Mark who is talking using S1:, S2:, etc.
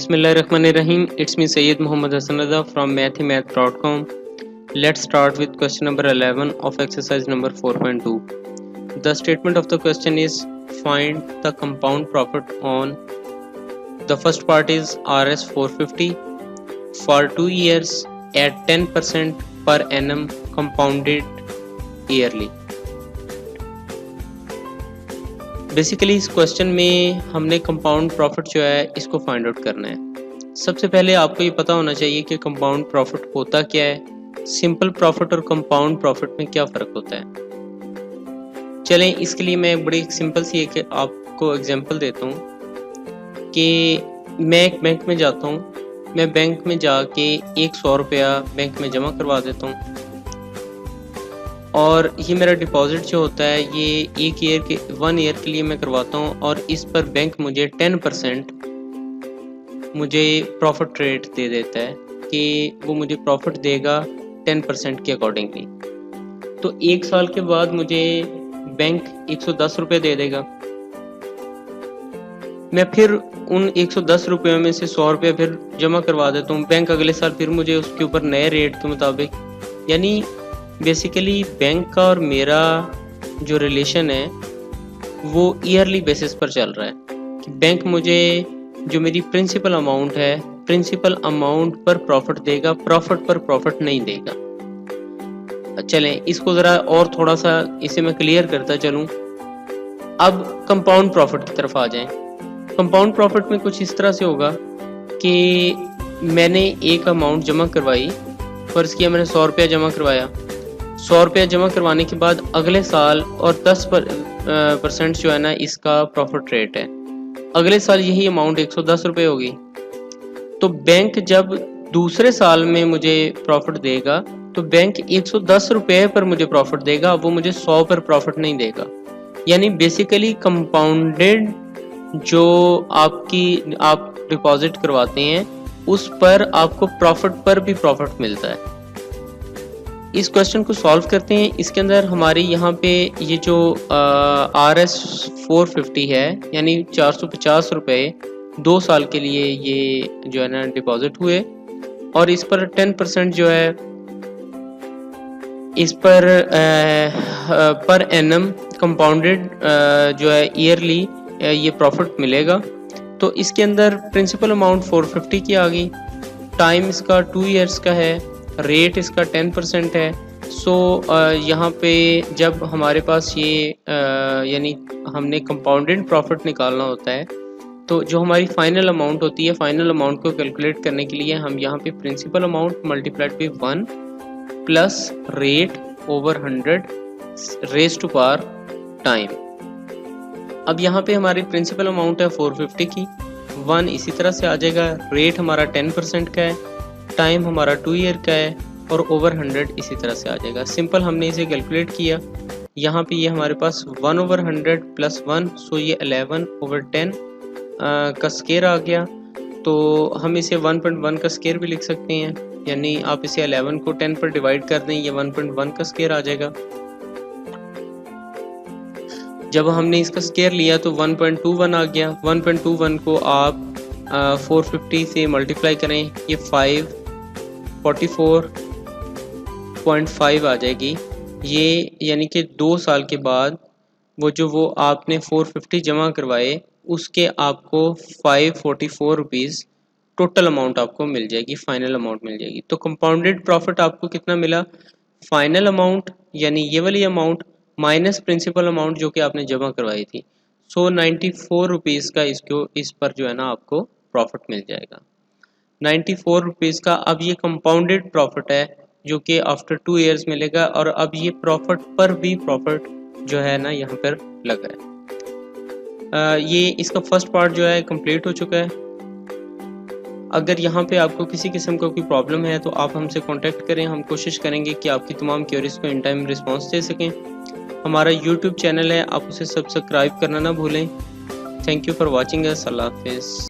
S1: Bismillahirrahmanirrahim. It's me Sayyid Muhammad Hassan Raza from mathemath.com. Let's start with question number 11 of exercise number 4.2. The statement of the question is find the compound profit on the first part is Rs 450 for 2 years at 10% per annum compounded yearly. Basically इस question में हमने compound profit जो है इसको find out करना है। सबसे पहले आपको ये पता होना चाहिए कि कंपाउंड प्रॉफिट होता क्या है, सिंपल प्रॉफिट और कंपाउंड प्रॉफिट में क्या फ़र्क होता है। चलें इसके लिए मैं बड़ी सिंपल सी एक आपको एग्जांपल देता हूँ कि मैं एक बैंक में जाता हूँ, मैं बैंक में जाके 100 रुपया बैंक में जमा करवा देता हूँ और ये मेरा डिपॉजिट जो होता है ये 1 ईयर के लिए मैं करवाता हूँ और इस पर बैंक मुझे 10% मुझे प्रॉफिट रेट दे देता है कि वो मुझे प्रॉफिट देगा 10% के अकॉर्डिंगली। तो 1 साल के बाद मुझे बैंक 110 रुपये दे देगा। मैं फिर उन 110 रुपये में से 100 रुपये फिर जमा करवा देता हूँ। बैंक अगले साल फिर मुझे उसके ऊपर नए रेट के मुताबिक, यानी बेसिकली बैंक का और मेरा जो रिलेशन है वो ईयरली बेसिस पर चल रहा है कि बैंक मुझे जो मेरी प्रिंसिपल अमाउंट है, प्रिंसिपल अमाउंट पर प्रॉफिट देगा, प्रॉफिट पर प्रॉफिट नहीं देगा। चलें इसको ज़रा और थोड़ा सा इसे मैं क्लियर करता चलूँ। अब कंपाउंड प्रॉफिट की तरफ आ जाएं। कंपाउंड प्रॉफिट में कुछ इस तरह से होगा कि मैंने एक अमाउंट जमा करवाई, फर्ज किया मैंने 100 रुपया जमा करवाया। 100 रुपया जमा करवाने के बाद अगले साल और 10% जो है ना इसका प्रॉफिट रेट है, अगले साल यही अमाउंट 110 रुपये होगी। तो बैंक जब दूसरे साल में मुझे प्रॉफिट देगा तो बैंक 110 रुपये पर मुझे प्रॉफिट देगा, वो मुझे 100 पर प्रॉफिट नहीं देगा। यानी बेसिकली कंपाउंडेड जो आप डिपॉजिट करवाते हैं उस पर आपको प्रॉफिट पर भी प्रॉफिट मिलता है। इस क्वेश्चन को सॉल्व करते हैं। इसके अंदर हमारी यहाँ पे ये जो Rs 450 है यानी 450 रुपये 2 साल के लिए ये जो है ना डिपॉजिट हुए और इस पर 10% जो है इस पर एनम कंपाउंडेड जो है ईयरली ये प्रॉफिट मिलेगा। तो इसके अंदर प्रिंसिपल अमाउंट 450 की आ गई, टाइम इसका 2 इयर्स का है, रेट इसका 10% है। सो यहाँ पे जब हमारे पास ये यानी हमने कंपाउंडेड प्रॉफिट निकालना होता है तो जो हमारी फाइनल अमाउंट होती है, फाइनल अमाउंट को कैलकुलेट करने के लिए हम यहाँ पे principal amount multiplied by 1 plus rate over 100 raise to power time. अब यहाँ पे हमारी प्रिंसिपल अमाउंट है 450 की, 1 इसी तरह से आ जाएगा, रेट हमारा 10% का है, टाइम हमारा 2 ईयर का है और ओवर 100 इसी तरह से आ जाएगा। सिंपल हमने इसे कैलकुलेट किया, यहाँ पे ये हमारे पास 1 ओवर 100 प्लस 1, सो ये 11 ओवर 10 का स्केयर आ गया। तो हम इसे 1.1 का स्केयर भी लिख सकते हैं, यानी आप इसे 11 को 10 पर डिवाइड कर दें, ये 1.1 का स्केयर आ जाएगा। जब हमने इसका स्केयर लिया तो 1.21 आ गया। 1.21 को आप 450 से मल्टीप्लाई करें, ये 544.5 आ जाएगी। ये यानी कि 2 साल के बाद वो आपने 450 जमा करवाए उसके आपको 544 रुपीज़ टोटल अमाउंट आपको मिल जाएगी, फाइनल अमाउंट मिल जाएगी। तो कंपाउंडेड प्रॉफिट आपको कितना मिला, फाइनल अमाउंट यानी ये वाली अमाउंट माइनस प्रिंसिपल अमाउंट जो कि आपने जमा करवाई थी। सो 94 रुपीज़ का इस पर जो है ना आपको प्रॉफिट मिल जाएगा, 94 रुपीज़ का। अब ये कंपाउंडेड प्रॉफिट है जो कि आफ्टर 2 इयर्स मिलेगा और अब ये प्रॉफिट पर भी प्रॉफिट जो है ना यहाँ पर लगा है। ये इसका फर्स्ट पार्ट जो है कंप्लीट हो चुका है। अगर यहाँ पे आपको किसी किस्म का कोई प्रॉब्लम है तो आप हमसे कांटेक्ट करें, हम कोशिश करेंगे कि आपकी तमाम क्वेरीज को इन टाइम रिस्पॉन्स दे सकें। हमारा यूट्यूब चैनल है, आप उसे सब्सक्राइब करना ना भूलें। Thank you for watching us. अल्लाह हाफिज़।